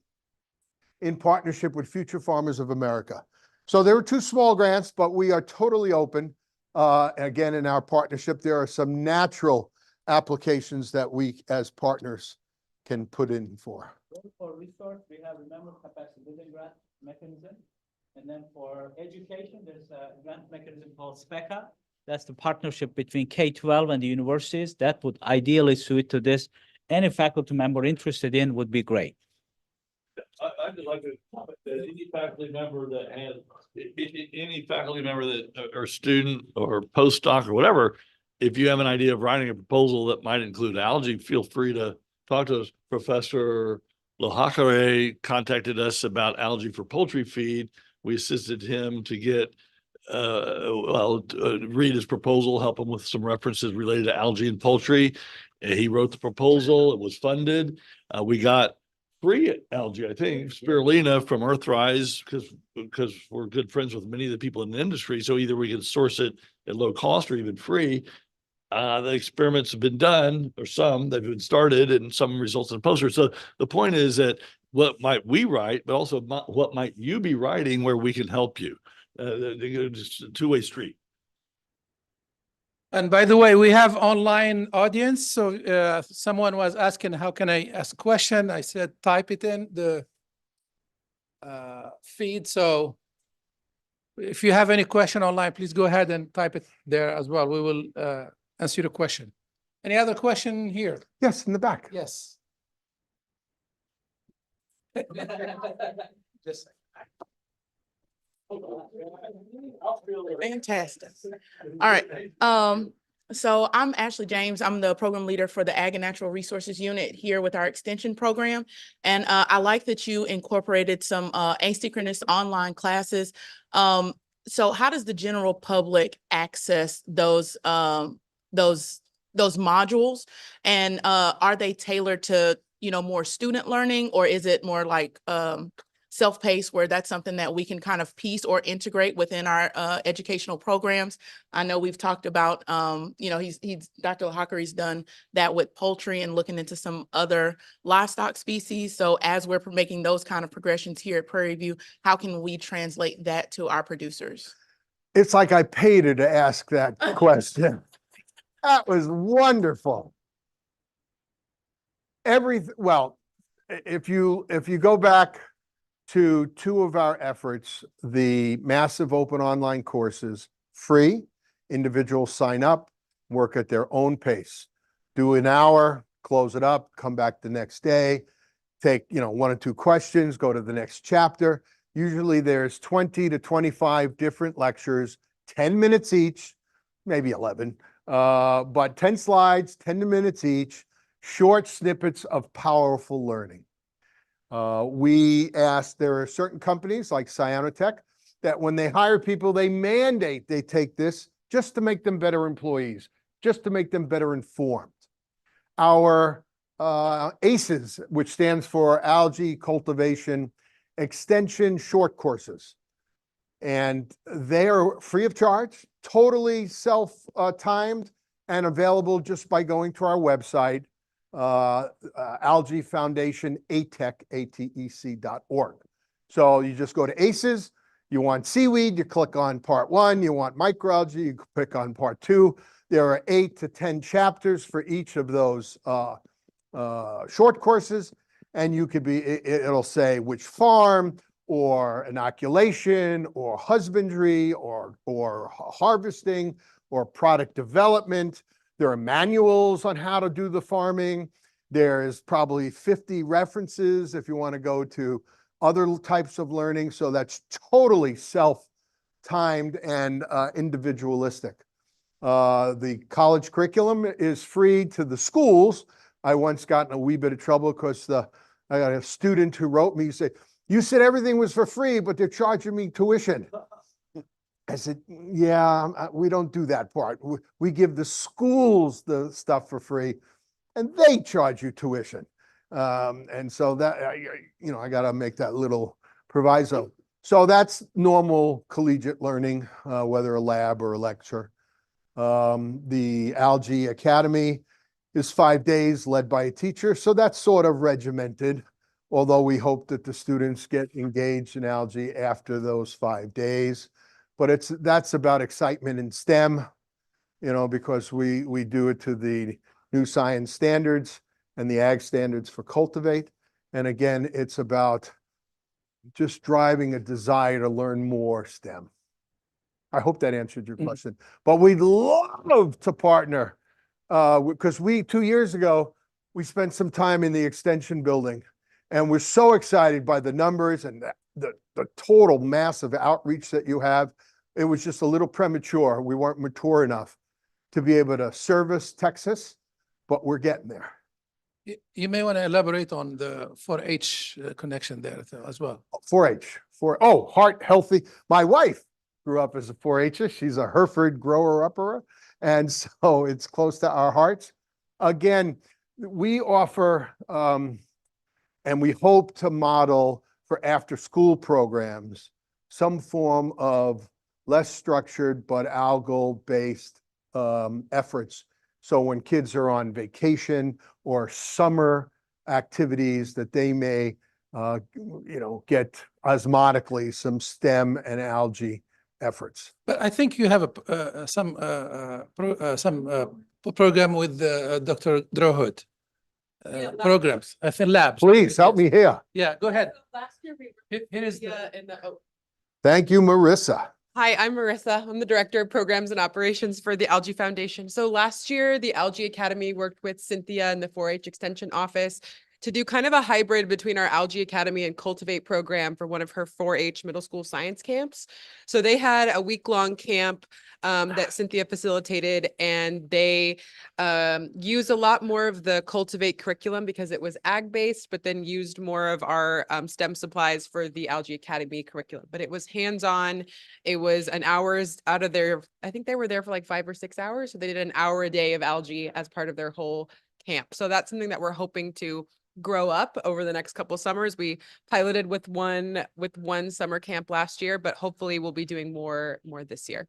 in partnership with Future Farmers of America. So there were 2 small grants, but we are totally open. Again, in our partnership, there are some natural applications that we as partners can put in for. For research, we have, remember, capacity building grant mechanism. And then for education, there's a grant mechanism called SPECA. That's the partnership between K-12 and the universities. That would ideally suit to this. Any faculty member interested in would be great. I'd just like to comment that any faculty member that has, any faculty member that, or student or postdoc or whatever, if you have an idea of writing a proposal that might include algae, feel free to talk to us. Professor Lohakare contacted us about algae for poultry feed. We assisted him to get, read his proposal, help him with some references related to algae and poultry. He wrote the proposal. It was funded. We got free algae, I think, spirulina from Earthrise, because we're good friends with many of the people in the industry. So either we can source it at low cost or even free. The experiments have been done, or some that have been started, and some results in posters. So the point is that what might we write, but also what might you be writing where we can help you? It's a two-way street. And by the way, we have online audience. So someone was asking, how can I ask a question? I said, type it in the feed. So if you have any question online, please go ahead and type it there as well. We will answer the question. Any other question here? Yes, in the back. Yes. Just Fantastic. All right. So I'm Ashley James. I'm the program leader for the Ag and Natural Resources Unit here with our extension program. And I like that you incorporated some asynchronous online classes. So how does the general public access those modules? And are they tailored to, more student learning, or is it more like self-paced, where that's something that we can kind of piece or integrate within our educational programs? I know we've talked about, Dr. Lohakare's done that with poultry and looking into some other livestock species. So as we're making those kind of progressions here at Prairie View, how can we translate that to our producers? It's like I paid her to ask that question. That was wonderful. If you go back to 2 of our efforts, the massive open online courses, free, individuals sign up, work at their own pace, do an hour close it up, come back the next day, take, 1 or 2 questions, go to the next chapter. Usually there's 20 to 25 different lectures, 10 minutes each, maybe 11, but 10 slides, 10 minutes each, short snippets of powerful learning. We asked, there are certain companies like Cyanotech that when they hire people, they mandate they take this just to make them better employees, just to make them better informed. Our ACEs, which stands for Algae Cultivation Extension Short Courses. And they are free of charge, totally self-timed, and available just by going to our website, Algae Foundation ATEC, ATEC.org. So you just go to ACEs, you want seaweed, you click on part 1, you want microalgae, you click on part 2. There are 8 to 10 chapters for each of those short courses, and you could be, it'll say which farm, or inoculation, or husbandry, or harvesting, or product development. There are manuals on how to do the farming. There's probably 50 references if you want to go to other types of learning. So that's totally self-timed and individualistic. The college curriculum is free to the schools. I once got in a wee bit of trouble because I got a student who wrote me, say, "You said everything was for free, but they're charging me tuition." I said, "Yeah, we don't do that part. We give the schools the stuff for free, and they charge you tuition." And so that, I got to make that little proviso. So that's normal collegiate learning, whether a lab or a lecture. The Algae Academy is 5 days led by a teacher. So that's sort of regimented, although we hope that the students get engaged in algae after those 5 days. But that's about excitement in STEM, because we do it to the new science standards and the ag standards for Cultivate. And again, it's about just driving a desire to learn more STEM. I hope that answered your question. But we'd love to partner because 2 years ago, we spent some time in the extension building, and we're so excited by the numbers and the total massive outreach that you have. It was just a little premature. We weren't mature enough to be able to service Texas, but we're getting there. You may want to elaborate on the 4-H connection there as well. 4-H, heart healthy. My wife grew up as a 4-H'er. She's a Hereford grower-upper, and so it's close to our hearts. Again, we offer, and we hope to model for after-school programs, some form of less structured but algal-based efforts. So when kids are on vacation or summer activities, that they may, get osmotically some STEM and algae efforts. But I think you have some program with Dr. Drohood. Programs, I think labs. Please help me here. Yeah, go ahead. Last year we Here is the. Thank you, Marissa. Hi, I'm Marissa. I'm the Director of Programs and Operations for the Algae Foundation. So last year, the Algae Academy worked with Cynthia and the 4-H Extension Office to do kind of a hybrid between our Algae Academy and Cultivate program for one of her 4-H middle school science camps. So they had a week-long camp that Cynthia facilitated, and they used a lot more of the Cultivate curriculum because it was ag-based, but then used more of our STEM supplies for the Algae Academy curriculum. But it was hands-on. It was an hours out of their, I think they were there for like 5 or 6 hours. So they did an hour a day of algae as part of their whole camp. So that's something that we're hoping to grow up over the next couple summers. We piloted with one summer camp last year, but hopefully we'll be doing more this year.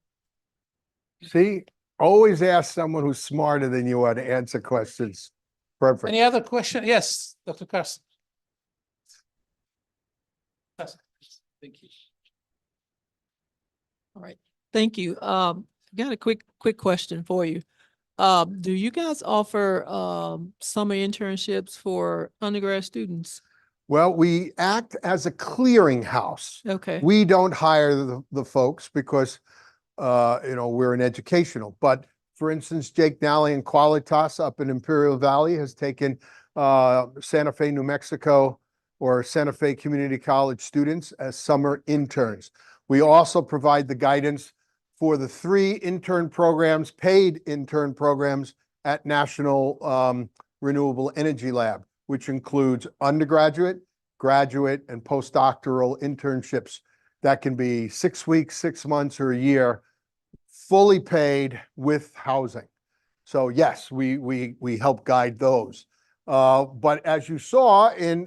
See, always ask someone who's smarter than you are to answer questions. Perfect. Any other question? Yes, Dr. Carson. Thank you. All right, thank you. Got a quick question for you. Do you guys offer summer internships for undergrad students? Well, we act as a clearinghouse. Okay. We don't hire the folks because, we're an educational, but For instance, Jake Nally and Qualitas up in Imperial Valley has taken Santa Fe, New Mexico, or Santa Fe Community College students as summer interns. We also provide the guidance for the 3 intern programs, paid intern programs at National Renewable Energy Lab, which includes undergraduate, graduate, and postdoctoral internships that can be 6 weeks, 6 months, or a year, fully paid with housing. So yes, we help guide those. But as you saw in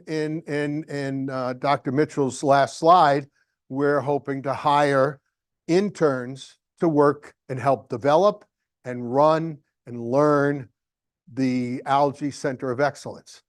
Dr. Mitchell's last slide, we're hoping to hire interns to work and help develop and run and learn the Algae Center of Excellence.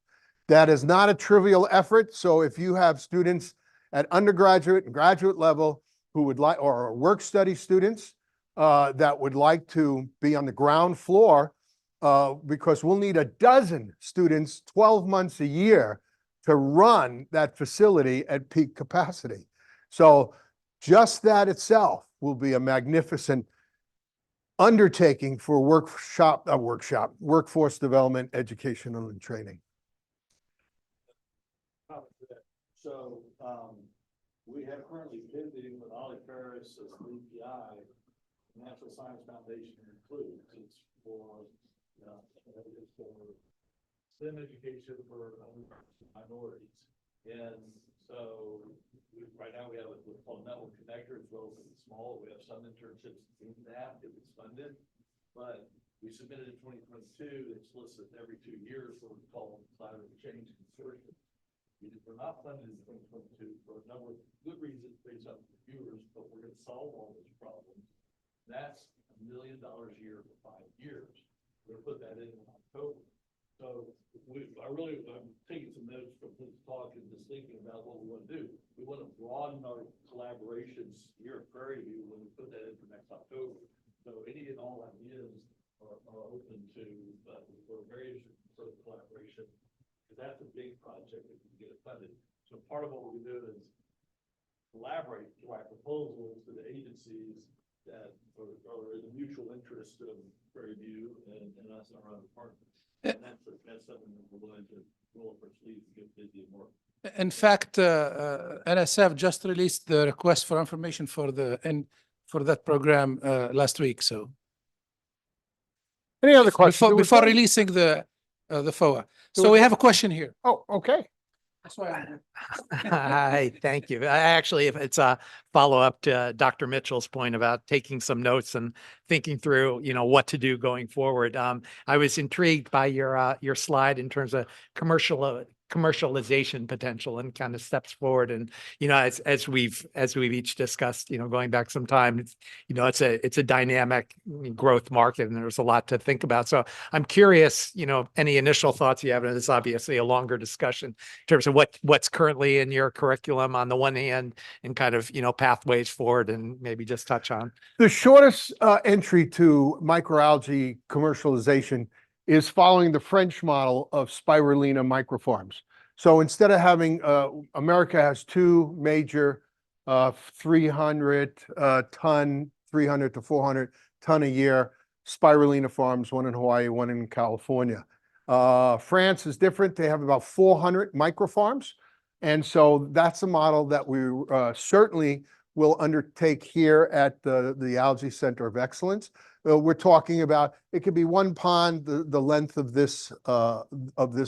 That is not a trivial effort. So if you have students at undergraduate and graduate level who would like, or work study students that would like to be on the ground floor, because we'll need 12 students 12 months a year to run that facility at peak capacity. So just that itself will be a magnificent undertaking for workforce development, educational, and training. So, we have currently been meeting with Ollie Ferris as the EPI, Natural Science Foundation includes. It's for, it's for STEM education for minorities. And so right now we have what's called Network Connector. It's relatively small. We have some internships in that if it's funded, but we submitted in 2022. It's listed every 2 years for what's called Climate Change Consortium. We're not funded in 2022 for a number of good reasons based on viewers, but we're going to solve all those problems. That's $1 million a year for 5 years. We're going to put that in October. So I'm taking some notes from his talk and just thinking about what we want to do. We want to broaden our collaborations here at Prairie View when we put that in for next October. So any and all ideas are open to, we're very interested in sort of collaboration. That's a big project if we can get it funded. So part of what we do is collaborate to write proposals to the agencies that are in the mutual interest of Prairie View and us and our other partners. And that's something that we're willing to roll up our sleeves and get busy and work. In fact, NSF just released the request for information for that program last week. So Any other questions? before releasing the FOA. So we have a question here. Oh, okay. That's why I'm here. Hi, thank you. Actually, if it's a follow-up to Dr. Mitchell's point about taking some notes and thinking through, what to do going forward. I was intrigued by your slide in terms of commercialization potential and kind of steps forward. And, as we've each discussed, going back some time, it's a dynamic growth market and there's a lot to think about. So I'm curious, any initial thoughts you have, and it's obviously a longer discussion in terms of what's currently in your curriculum on the one hand and kind of, pathways forward, and maybe just touch on. The shortest entry to microalgae commercialization is following the French model of spirulina microfarms. So instead of having, America has 2 major 300 to 400 ton a year spirulina farms, one in Hawaii, one in California. France is different. They have about 400 microfarms. And so that's a model that we certainly will undertake here at the Algae Center of Excellence. We're talking about, it could be one pond the length of this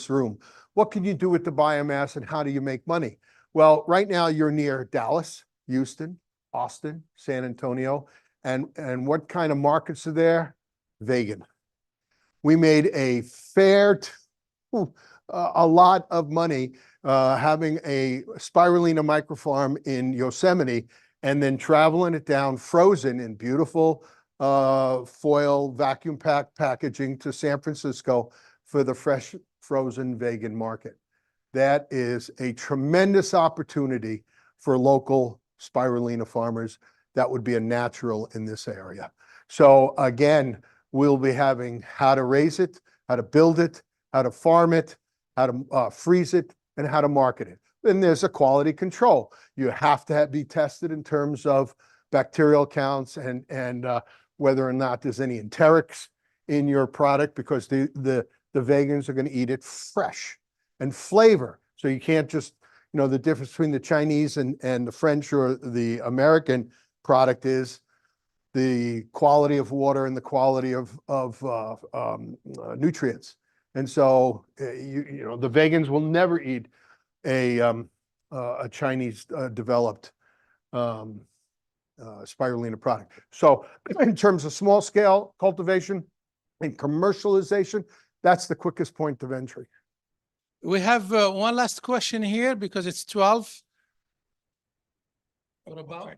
room. What can you do with the biomass and how do you make money? Well, right now you're near Dallas, Houston, Austin, San Antonio, and what kind of markets are there? Vegan. We made a lot of money having a spirulina microfarm in Yosemite and then traveling it down frozen in beautiful foil vacuum pack packaging to San Francisco for the fresh frozen vegan market. That is a tremendous opportunity for local spirulina farmers. That would be a natural in this area. So again, we'll be having how to raise it, how to build it, how to farm it, how to freeze it, and how to market it. Then there's a quality control. You have to be tested in terms of bacterial counts and whether or not there's any enterics in your product because the vegans are going to eat it fresh and flavor. So you can't just, the difference between the Chinese and the French or the American product is the quality of water and the quality of nutrients. And so, the vegans will never eat a Chinese developed spirulina product. So in terms of small scale cultivation and commercialization, that's the quickest point of entry. We have one last question here because it's 12. What about?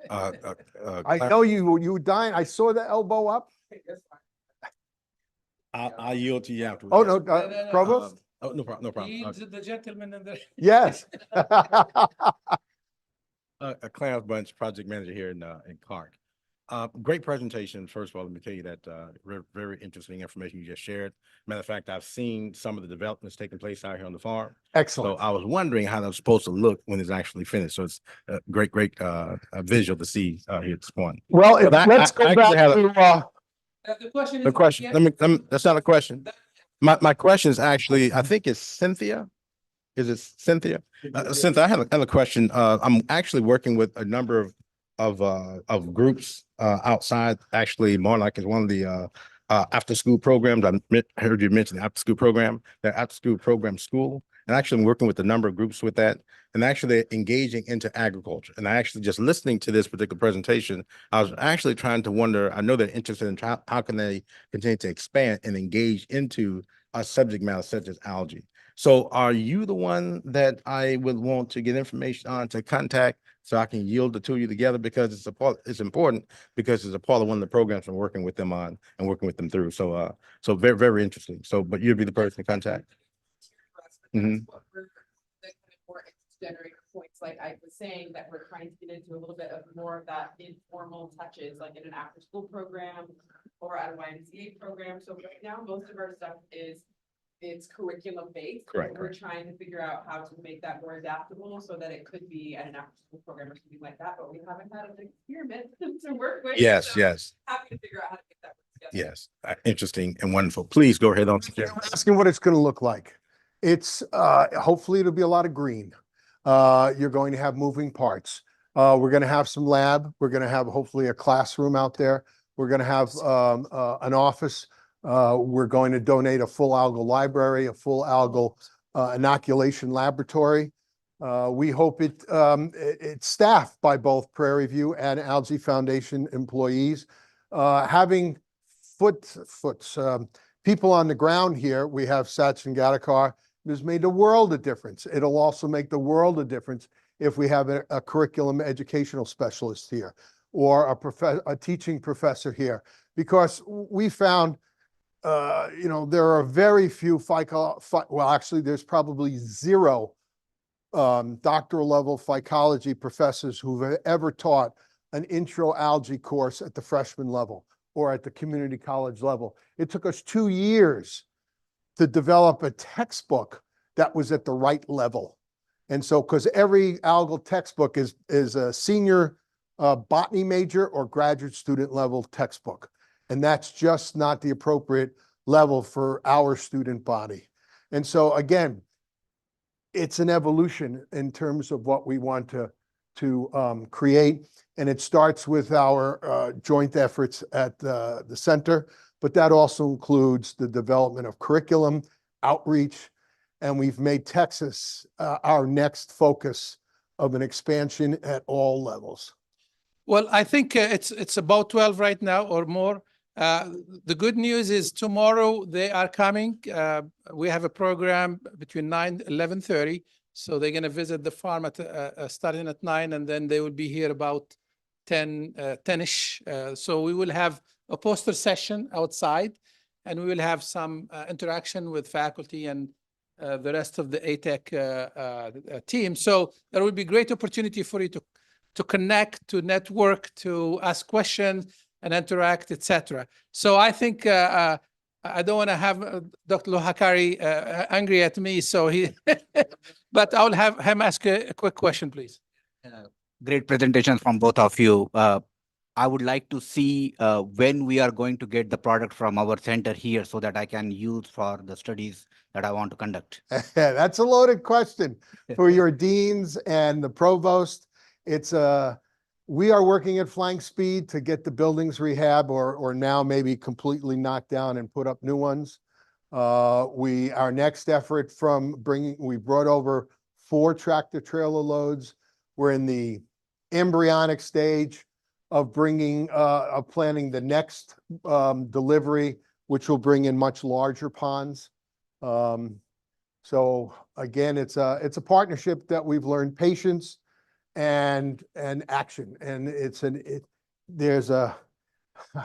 I know you were dying. I saw the elbow up. I'll yield to you afterwards. Oh, yes. no, no. Provost? No problem, no problem. He's the gentleman in the. Yes. Clarence Bunch, project manager here in Clark. Great presentation. First of all, let me tell you that very interesting information you just shared. Matter of fact, I've seen some of the developments taking place out here on the farm. So Excellent. I was wondering how that's supposed to look when it's actually finished. So it's a great visual to see here at this point. Well, But let's I go actually back had a- to, The question is. The question, yeah, let me, that's not a question. My question is actually, I think it's Cynthia. Is it Cynthia? Cynthia, I have a question. I'm actually working with a number of groups outside. Actually, Monarch is one of the after school programs. I heard you mention the after school program, the after school program school. And actually, I'm working with a number of groups with that and actually engaging into agriculture. And I actually just listening to this particular presentation, I was actually trying to wonder, I know they're interested in how can they continue to expand and engage into a subject matter such as algae. So are you the one that I would want to get information on to contact so I can yield the two of you together because it's important because it's a part of one of the programs I'm working with them on and working with them through. So so very interesting. So but you'd be the person to contact. Mhm. Generate points, like I was saying, that we're trying to get into a little bit of more of that informal touches, like in an after school program or at a YMCA program. So right now, most of our stuff it's curriculum based. Correct. We're trying to figure out how to make that more adaptable so that it could be at an after school program or something like that, but we haven't had an experiment to work with. Yes, so yes, happy to figure out how to get that work together. yes. Interesting and wonderful. Please go ahead on. asking what it's going to look like. It's hopefully it'll be a lot of green. You're going to have moving parts. We're going to have some lab. We're going to have hopefully a classroom out there. We're going to have an office. We're going to donate a full algal library, a full algal inoculation laboratory. We hope it's staffed by both Prairie View and Algae Foundation employees. Having people on the ground here, we have Sachin Gadekar, has made a world of difference. It'll also make the world of difference if we have a curriculum educational specialist here or a teaching professor here, because we found, there are very few well, actually, there's probably zero doctoral level phycology professors who've ever taught an intro algae course at the freshman level or at the community college level. It took us 2 years to develop a textbook that was at the right level. And so, because every algal textbook is a senior botany major or graduate student level textbook. And that's just not the appropriate level for our student body. And so again, it's an evolution in terms of what we want to create. And it starts with our joint efforts at the center, but that also includes the development of curriculum, outreach, and we've made Texas our next focus of an expansion at all levels. Well, I think it's about 12 right now or more. The good news is tomorrow they are coming. We have a program between 9 and 11:30. So they're going to visit the farm starting at 9, and then they will be here about 10-ish. So we will have a poster session outside, and we will have some interaction with faculty and the rest of the ATEC team. So there will be great opportunity for you to connect, to network, to ask questions and interact, etc. So I think I don't want to have Dr. Lohakari angry at me, so but I'll have him ask a quick question, please. Great presentation from both of you. I would like to see when we are going to get the product from our center here so that I can use for the studies that I want to conduct. That's a loaded question for your deans and the provost. It's we are working at flank speed to get the buildings rehab or now maybe completely knocked down and put up new ones. Our next effort we brought over 4 tractor trailer loads. We're in the embryonic stage of planning the next delivery, which will bring in much larger ponds. So again, it's a partnership that we've learned patience and action, and there's a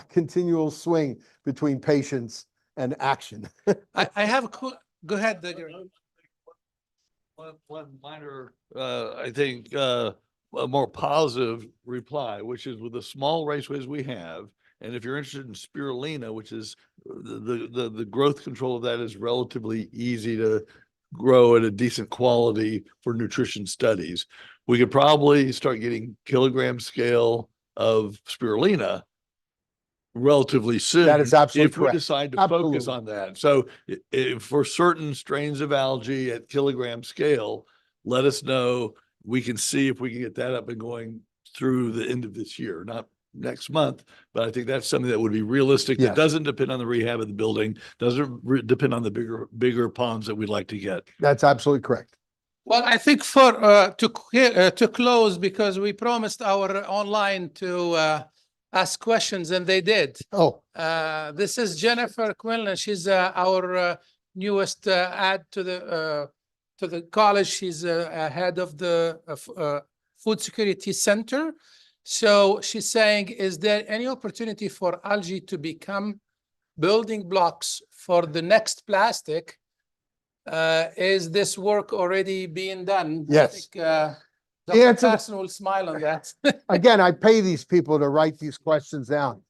continual swing between patience and action. I have go ahead. One minor, I think, a more positive reply, which is with the small raceways we have, and if you're interested in spirulina, which is the growth control of that is relatively easy to grow at a decent quality for nutrition studies. We could probably start getting kilogram scale of spirulina relatively soon. That is absolutely if we correct. decide to focus Absolutely. on that. So if for certain strains of algae at kilogram scale, let us know. We can see if we can get that up and going through the end of this year, not next month, but I think that's something that would be realistic. Yes. That doesn't depend on the rehab of the building, doesn't depend on the bigger ponds that we'd like to get. That's absolutely correct. Well, I think for to close, because we promised our online to ask questions, and they did. Oh, This is Jennifer Quinlan. She's our newest add to the college. She's head of the Food Security Center. So she's saying, is there any opportunity for algae to become building blocks for the next plastic? Is this work already being done? Yes. I think, The Dr. answer- Carson will smile on that. again, I pay these people to write these questions down.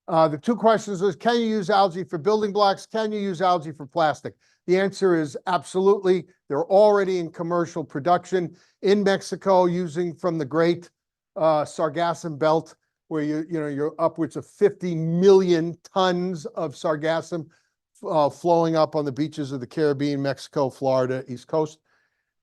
The 2 questions was, can you use algae for building blocks? Can you use algae for plastic? The answer is absolutely. They're already in commercial production in Mexico, using from the great sargassum belt, where you're upwards of 50 million tons of sargassum flowing up on the beaches of the Caribbean, Mexico, Florida, East Coast.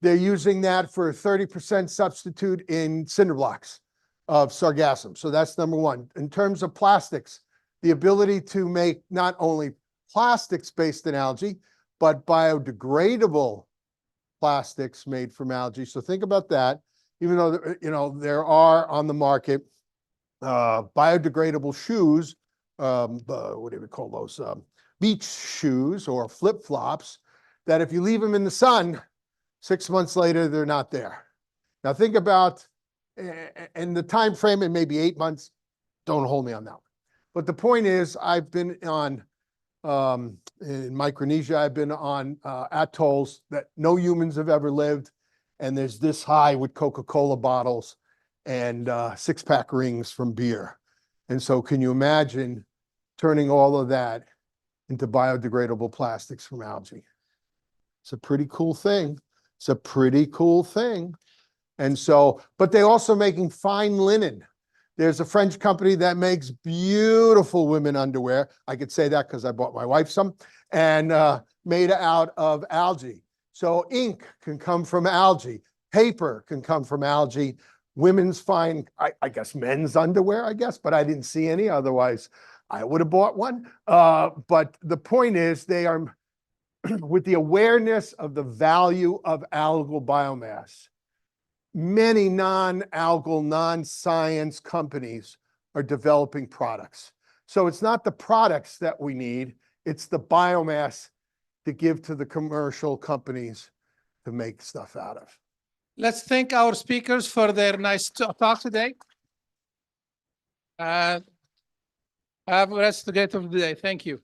They're using that for a 30% substitute in cinder blocks of sargassum. So that's number one. In terms of plastics, the ability to make not only plastics based in algae, but biodegradable plastics made from algae. So think about that. Even though, there are on the market biodegradable shoes, what do we call those? Beach shoes or flip-flops, that if you leave them in the sun, 6 months later, they're not there. Now think about, and the time frame, it may be 8 months. Don't hold me on that one. But the point is, I've been on, in Micronesia, I've been on atolls that no humans have ever lived. And there's this high with Coca-Cola bottles and 6-pack rings from beer. And so can you imagine turning all of that into biodegradable plastics from algae? It's a pretty cool thing. It's a pretty cool thing. And so, but they're also making fine linen. There's a French company that makes beautiful women underwear. I could say that because I bought my wife some, and made out of algae. So ink can come from algae. Paper can come from algae. Women's fine, I guess men's underwear, I guess, but I didn't see any. Otherwise, I would have bought one. But the point is, they are, with the awareness of the value of algal biomass, many non-algal, non-science companies are developing products. So it's not the products that we need, it's the biomass to give to the commercial companies to make stuff out of. Let's thank our speakers for their nice talk today. Have a rest of the day. Thank you.